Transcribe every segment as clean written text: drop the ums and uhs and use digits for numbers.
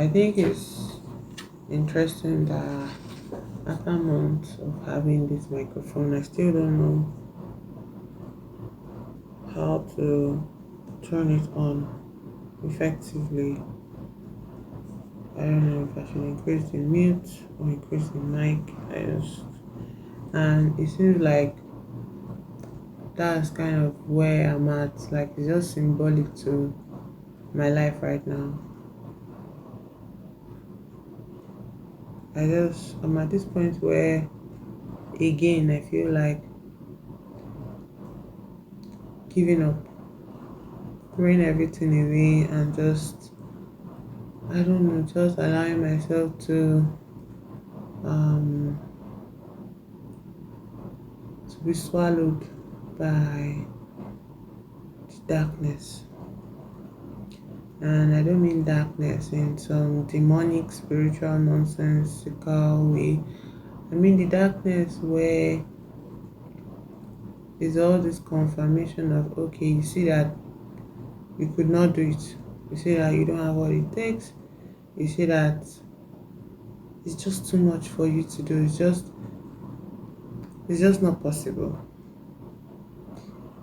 I think it's interesting that after months of having this microphone, I still don't know how to turn it on effectively. I don't know if I should increase the mute or increase the mic. And it seems like that's kind of where I'm at. Like it's just symbolic to my life right now. I'm at this point where again I feel like giving up, throwing everything away and just I don't know, just allowing myself um to be swallowed by the darkness. And I don't mean darkness in some demonic spiritual nonsensical way. I mean the darkness where is all this confirmation of okay, you see that you could not do it. You see that you don't have what it takes. You see that it's just too much for you to do. It's just not possible.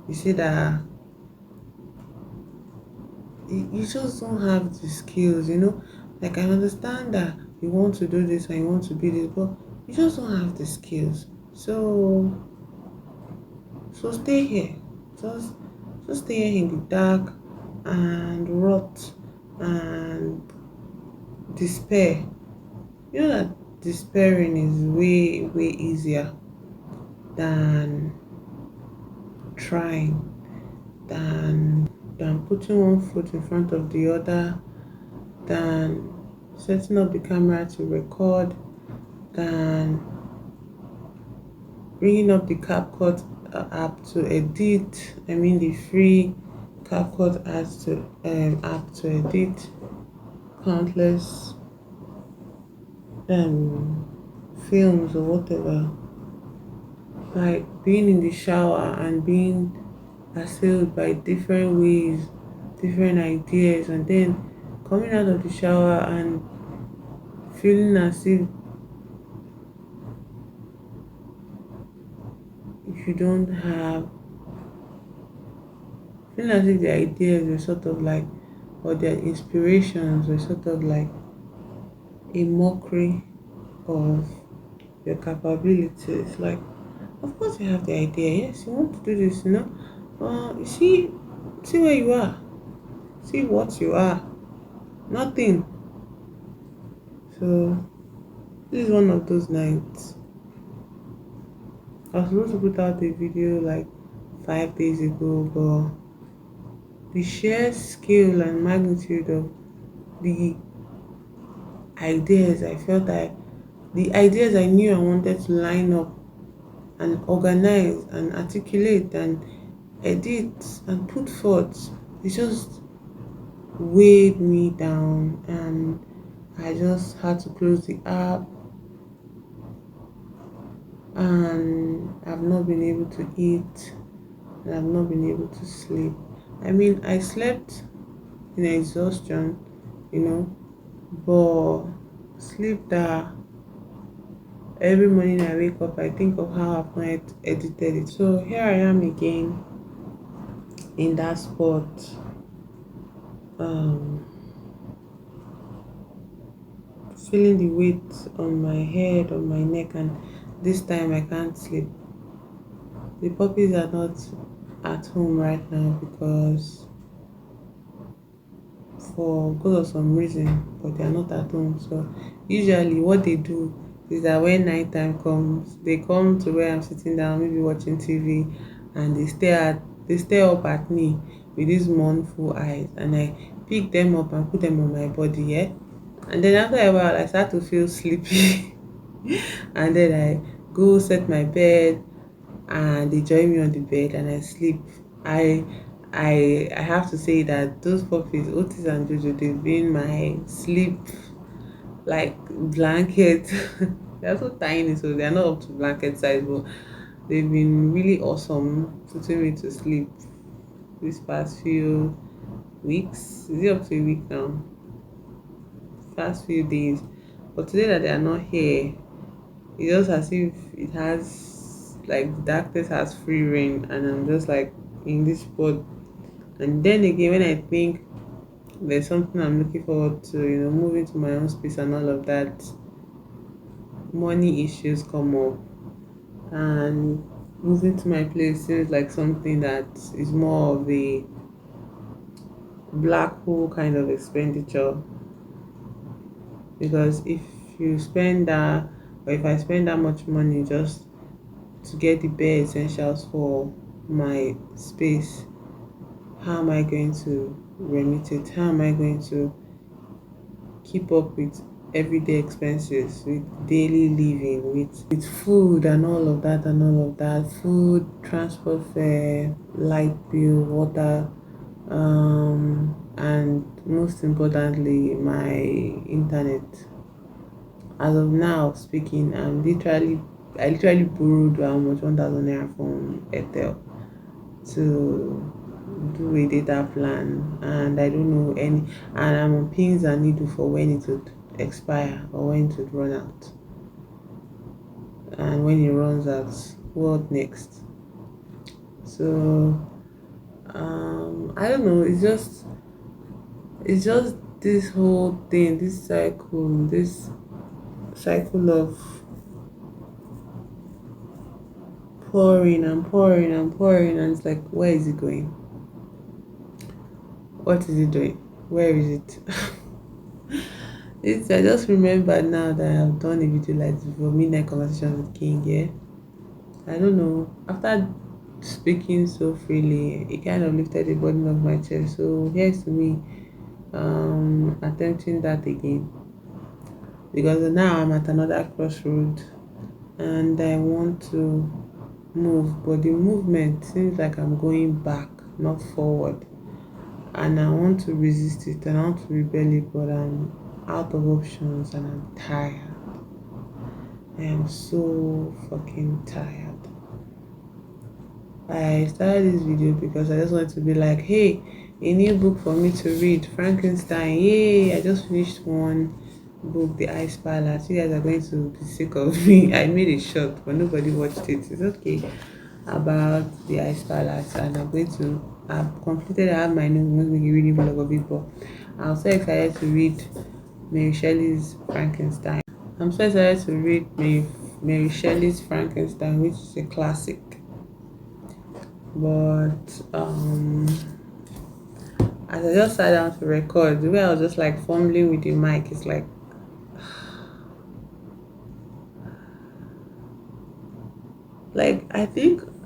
You see that you just don't have the skills, Like I understand that you want to do this and you want to be this, but you just don't have the skills. So stay here. Just just stay here in the dark and rot and despair. You know that despairing is way easier than trying, than putting one foot in front of the other, than setting up the camera to record, than bringing up the CapCut app to edit. I mean the free CapCut app to edit countless films or whatever. Like being in the shower and being assailed by different ways, different ideas, and then coming out of the shower and feeling as if you don't have, feeling as if the ideas were sort of like, or their inspirations were sort of like a mockery of your capabilities. Like, of course, you have the idea, yes, you want to do this, you see where you are, see what you are, nothing. So, this is one of those nights. I was supposed to put out a video like 5 days ago, but the sheer scale and magnitude of the ideas I felt like the ideas I knew I wanted to line up and organize and articulate and edit and put forth, it just weighed me down and I just had to close the app and I've not been able to eat and I've not been able to sleep. I mean, I slept in exhaustion, you know, but sleep that every morning I wake up, I think of how I've not edited it. So here I am again in that spot, um, feeling the weight on my head, on my neck, and this time I can't sleep. The puppies are not at home right now because of some reason, but they are not at home. So usually what they do is that when night time comes, they come to where I'm sitting down, maybe watching TV, and they stare up at me with these mournful eyes, and I pick them up and put them on my body, yeah. And then after a while, I start to feel sleepy, and then I go set my bed, and they join me on the bed, and I sleep. I I have to say that those puppies, Otis and Jojo, they've been my sleep like blanket. They're so tiny, so they're not up to blanket size, but they've been really awesome putting me to sleep this past few weeks. Is it up to a week now? past few days. But today that they are not here, it's just as if it has like the darkness has free reign, and I'm just like in this spot. And then again, when I think there's something I'm looking forward to, moving to my own space and all of that, money issues come up, and moving to my place seems like something that is more of a black hole kind of expenditure. Because if you spend that, or if I spend that much money just to get the bare essentials for my space, how am I going to remit it? How am I going to keep up with everyday expenses, with daily living, with food and all of that and all of that? Food, transport fare, light bill, water, and most importantly, my internet. As of now speaking, I literally borrowed how much 1,000 naira from Airtel to do a data plan, and I don't know any, and I'm on pins and needle for when it would expire or when it would run out. And when it runs out, what next? So I don't know, it's just this whole thing, this cycle of pouring and pouring and pouring, and it's like, where is it going? What is it doing? Where is it? I just remember now that I've done a video like this before, midnight conversation with King. Yeah, I don't know. After speaking so freely, it kind of lifted the burden of my chest. So here's to me, attempting that again, because now I'm at another crossroad and I want to move, but the movement seems like I'm going back, not forward. And I want to resist it and I want to rebel it, but I'm out of options and I'm tired. I am so fucking tired. I started this video because I just wanted to be like, hey, a new book for me to read, Frankenstein. Yay! I just finished one book, The Ice Palace. You guys are going to be sick of me. I made a short, but nobody watched it. It's okay. About The Ice Palace, and I've completed. I have my new reading vlog of it, but I'm so excited to read Mary Shelley's Frankenstein. I'm so excited to read Mary Shelley's Frankenstein, which is a classic. But as I just sat down to record, the way I was just like fumbling with the mic, it's like,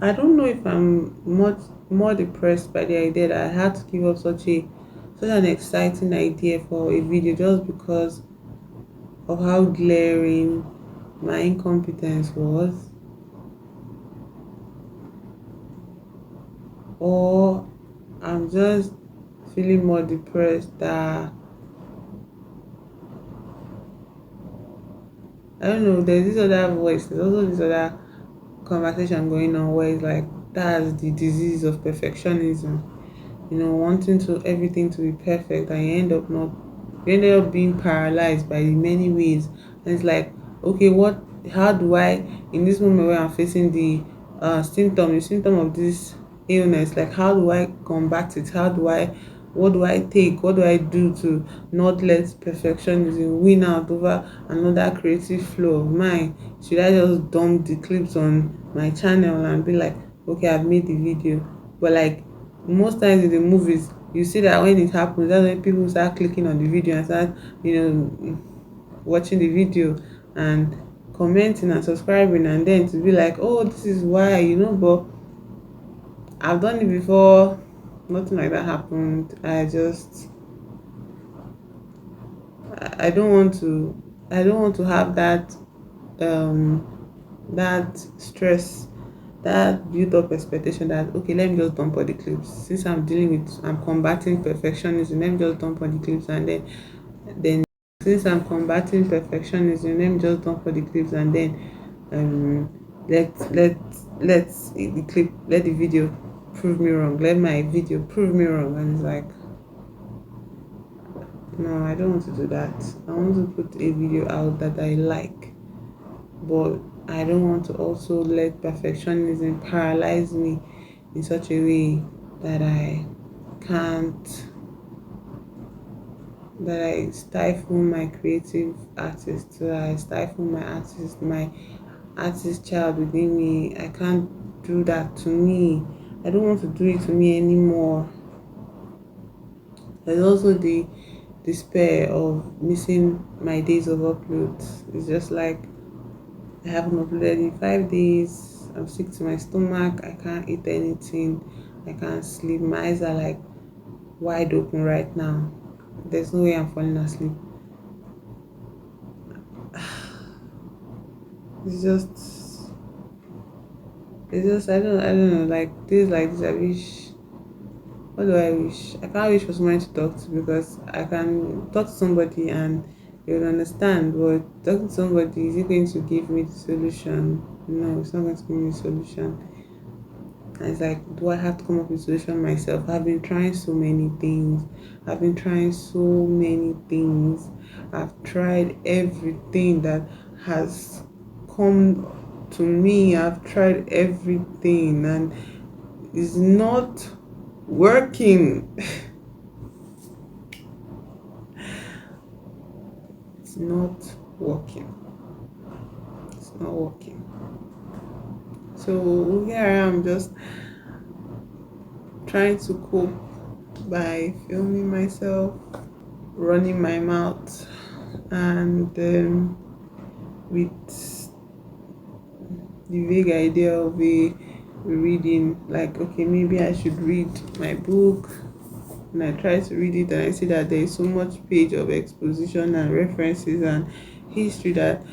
I don't know if I'm much more depressed by the idea that I had to give up such an exciting idea for a video just because of how glaring my incompetence was, or I'm just feeling more depressed that I don't know. There's this other voice. There's also this other conversation going on where it's like that's the disease of perfectionism. Wanting to everything to be perfect, and you end up being paralyzed by the many ways. And it's like, okay, how do I, in this moment where I'm facing the symptom of this illness, like how do I combat it? What do I take? What do I do to not let perfectionism win out over another creative flow of mine? Should I just dump the clips on my channel and be like, okay, I've made the video? But like most times in the movies, you see that when it happens, that's when people start clicking on the video and start, watching the video and commenting and subscribing, and then to be like, oh, this is why, but I've done it before, nothing like that happened. I don't want to have that stress, that built up expectation that, okay, let me just dump all the clips since I'm combating perfectionism. Let me just dump all the clips, and then since I'm combating perfectionism, let me just dump all the clips, and then um let the video prove me wrong. Let my video prove me wrong. And it's like, No, I don't want to do that. I want to put a video out that I like, but I don't want to also let perfectionism paralyze me in such a way that can't, that I stifle my creative artist, that I stifle my artist child within me. I can't do that to me. I don't want to do it to me anymore. There's also the despair of missing my days of uploads. It's just like I haven't uploaded in 5 days. I'm sick to my stomach. I can't eat anything. I can't sleep. My eyes are like wide open right now. There's no way I'm falling asleep. It's just, I don't know. Like days like this, I wish. What do I wish? I can't wish for someone to talk to, because I can talk to somebody and they will understand. But talking to somebody, is it going to give me the solution? No, it's not going to give me the solution. And it's like, do I have to come up with a solution myself? I've been trying so many things. I've been trying so many things. I've tried everything that has come to me. I've tried everything and it's not working. It's not working. It's not working. So here I am, just trying to cope by filming myself, running my mouth, and with the vague idea of a reading. Like, okay, maybe I should read my book. And I try to read it and I see that there is so much page of exposition and references and history that,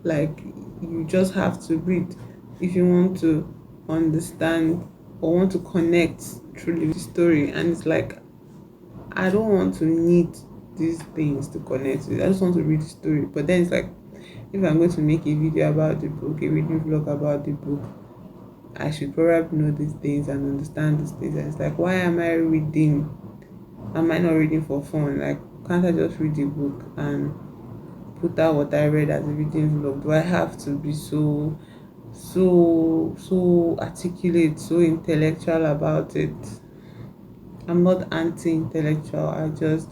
like, you just have to read if you want to understand or want to connect truly with the story. And it's like, I don't want to need these things to connect with. I just want to read the story. But then it's like, if I'm going to make a video about the book, a reading vlog about the book, I should probably know these things and understand these things. And it's like, why am I reading? Am I not reading for fun? Like, can't I just read the book and put out what I read as a reading vlog? Do I have to be so articulate, so intellectual about it? I'm not anti-intellectual. I'm just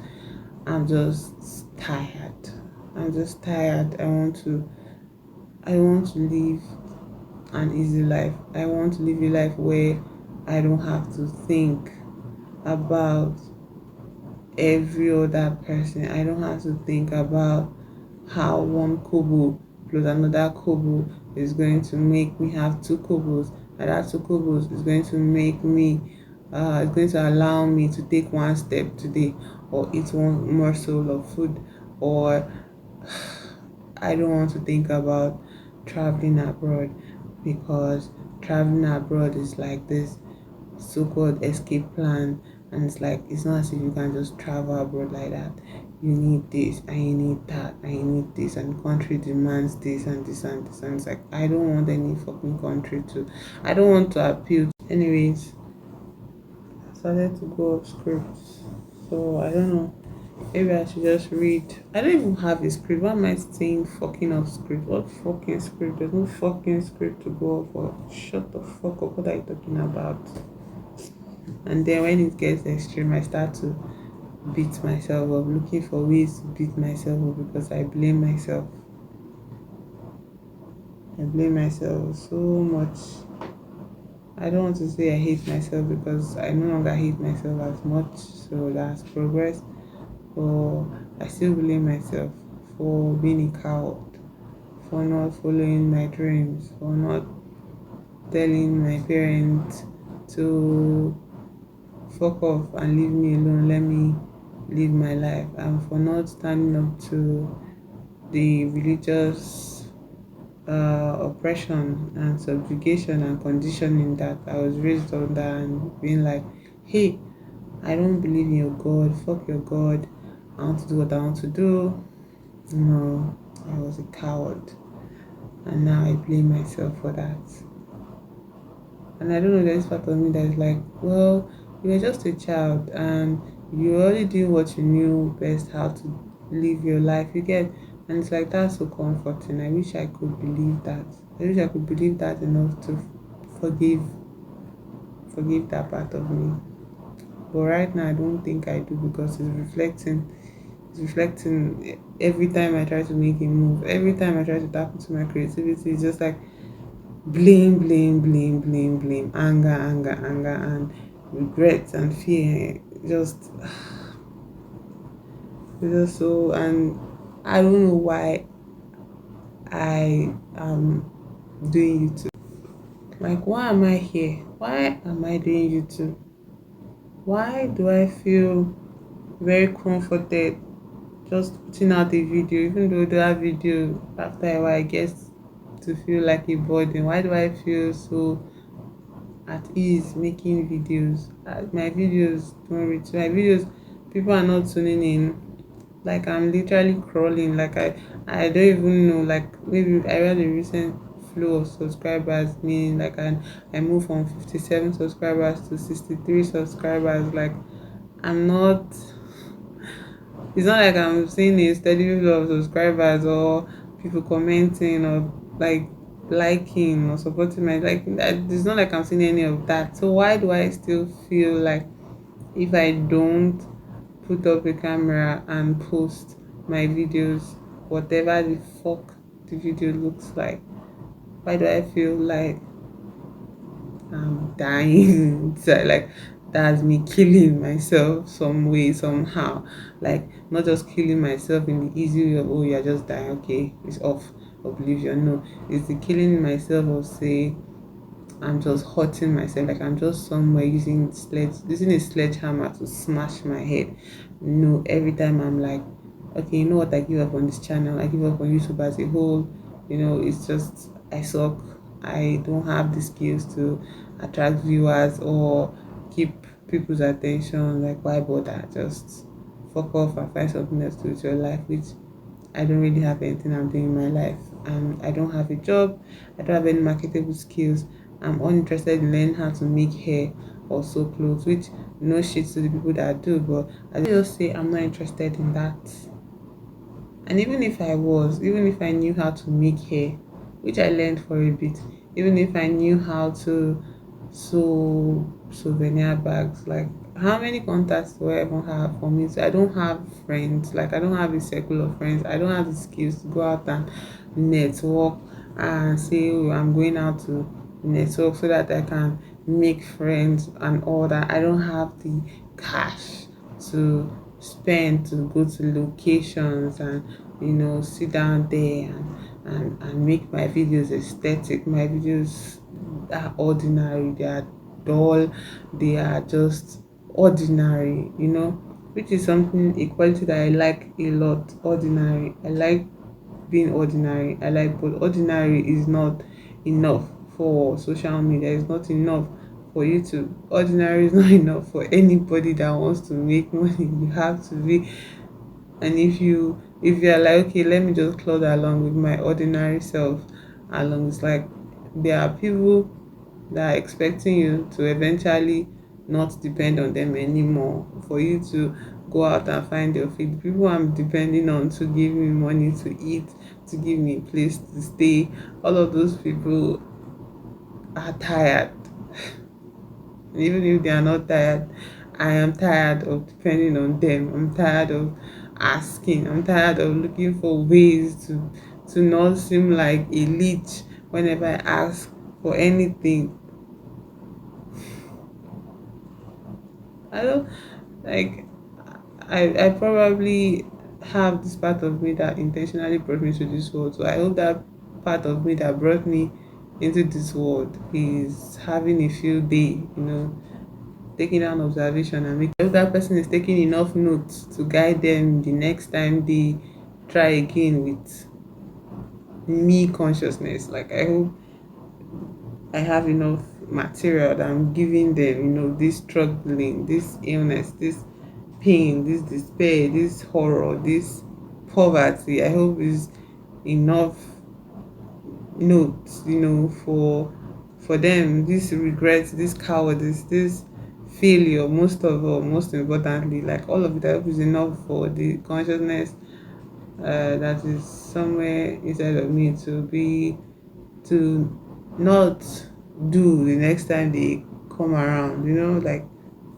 tired. I'm just tired. I want to live an easy life. I want to live a life where I don't have to think about every other person. I don't have to think about how one kobo plus another kobo is going to make me have two kobos, and that two kobos is going to make me it's going to allow me to take one step today or eat one morsel of food, or I don't want to think about traveling abroad, because traveling abroad is like this so-called escape plan, and it's like, it's not as if you can just travel abroad like that. You need this and you need that and you need this, and the country demands this and this and this, and it's like, I don't want any fucking country to, I don't want to appeal to. Anyways, I started to go off script, so I don't know. Maybe I should just read. I don't even have a script. Why am I saying fucking off script? What fucking script? There's no fucking script to go off of. Shut the fuck up. What are you talking about? And then when it gets extreme, I start to beat myself up, looking for ways to beat myself up, because I blame myself. I blame myself so much. I don't want to say I hate myself, because I no longer hate myself as much, so that's progress. But I still blame myself for being a coward, for not following my dreams, for not telling my parents to fuck off and leave me alone, let me live my life, and for not standing up to the religious oppression and subjugation and conditioning that I was raised under, and being like, hey, I don't believe in your God, fuck your God, I want to do what I want to do. No, I was a coward, and now I blame myself for that. And I don't know, there's part of me that is like, well, you were just a child and You already doing what you knew best how to live your life. You get, and it's like that's so comforting. I wish I could believe that. I wish I could believe that enough to forgive forgive that part of me. But right now I don't think I do because it's reflecting every time I try to make a move, every time I try to tap into my creativity, it's just like blame, blame, blame, blame, blame, anger, anger, anger, and regret and fear. Just so, and I don't know why I am doing YouTube. Like, why am I here? Why am I doing YouTube? Why do I feel very comforted just putting out a video, even though that video after a while gets to feel like a burden? Why do I feel so at ease making videos? My videos don't reach my videos. People are not tuning in. Like I'm literally crawling. I don't even know. Like maybe I read a recent flow of subscribers, meaning like I moved from 57 subscribers to 63 subscribers. Like I'm not. It's not like I'm seeing a steady flow of subscribers or people commenting or like liking or supporting my like. It's not like I'm seeing any of that. So why do I still feel like if I don't put up a camera and post my videos, whatever the fuck the video looks like, why do I feel like I'm dying? So, like that's me killing myself some way, somehow. Like not just killing myself in the easy way of oh you're just dying, okay, it's off oblivion. No, it's the killing myself of say I'm just hurting myself, like I'm just somewhere using a sledgehammer to smash my head. No, every time I'm like, okay, you know what, I give up on this channel, I give up on YouTube as a whole. It's just I suck. I don't have the skills to attract viewers or keep people's attention. Like why bother? Just fuck off and find something else to do with your life, which I don't really have anything I'm doing in my life. I don't have a job. I don't have any marketable skills. I'm uninterested in learning how to make hair or sew clothes, which no shit to the people that do, but I just say I'm not interested in that. And even if I knew how to make hair, which I learned for a bit, even if I knew how to sew souvenir bags, like how many contacts do I even have for me? So I don't have friends, like I don't have a circle of friends. I don't have the skills to go out and network and say, oh, I'm going out to network so that I can make friends and all that. I don't have the cash to spend to go to locations and sit down there and make my videos aesthetic. My videos are ordinary, they are dull, they are just ordinary, which is something a quality that I like a lot. Ordinary, I like being ordinary. I like, but ordinary is not enough for social media. It's not enough for YouTube. Ordinary is not enough for anybody that wants to make money. You have to be. And if you're like, okay, let me just plod along with my ordinary self along, it's like there are people that are expecting you to eventually not depend on them anymore, for you to go out and find your feet. People I'm depending on to give me money to eat, to give me a place to stay, all of those people are tired. And even if they are not tired, I am tired of depending on them. I'm tired of asking. I'm tired of looking for ways to not seem like a leech whenever I ask for anything. I don't like I probably have this part of me that intentionally brought me to this world. So I hope that part of me that brought me into this world is having a field day, taking an observation and make sure that person is taking enough notes to guide them the next time they try again with me consciousness. Like I hope I have enough material that I'm giving them, this struggling, this illness, this pain, this despair, this horror, this poverty. I hope is enough notes, for them, this regret, this cowardice, this failure, most of all, most importantly, like all of it, I hope is enough for the consciousness that is somewhere inside of me to not do the next time they come around, like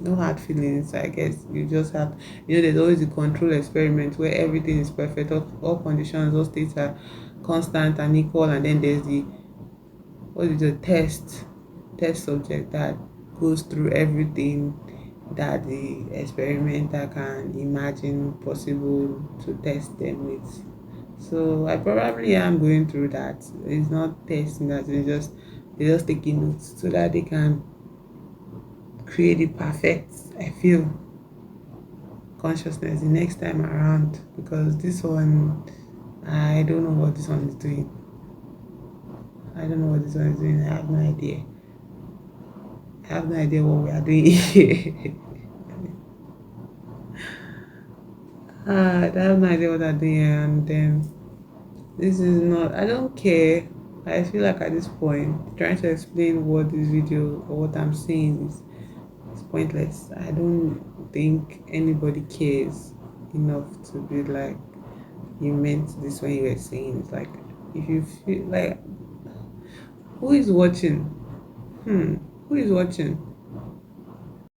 no hard feelings. I guess you just have, there's always the control experiment where everything is perfect, all conditions, all states are constant and equal, and then there's the what is the test subject that goes through everything that the experimenter can imagine possible to test them with. So I probably am going through that. It's not testing that, they're just taking notes so that they can create the perfect, I feel, consciousness the next time around, because this one, I don't know what this one is doing. I don't know what this one is doing. I have no idea. I have no idea what we are doing here. I have no idea what I'm doing, and then this is not. I don't care. I feel like at this point, trying to explain what this video or what I'm saying is pointless. I don't think anybody cares enough to be like, you meant this when you were saying. It's like, if you feel like, who is watching? Who is watching?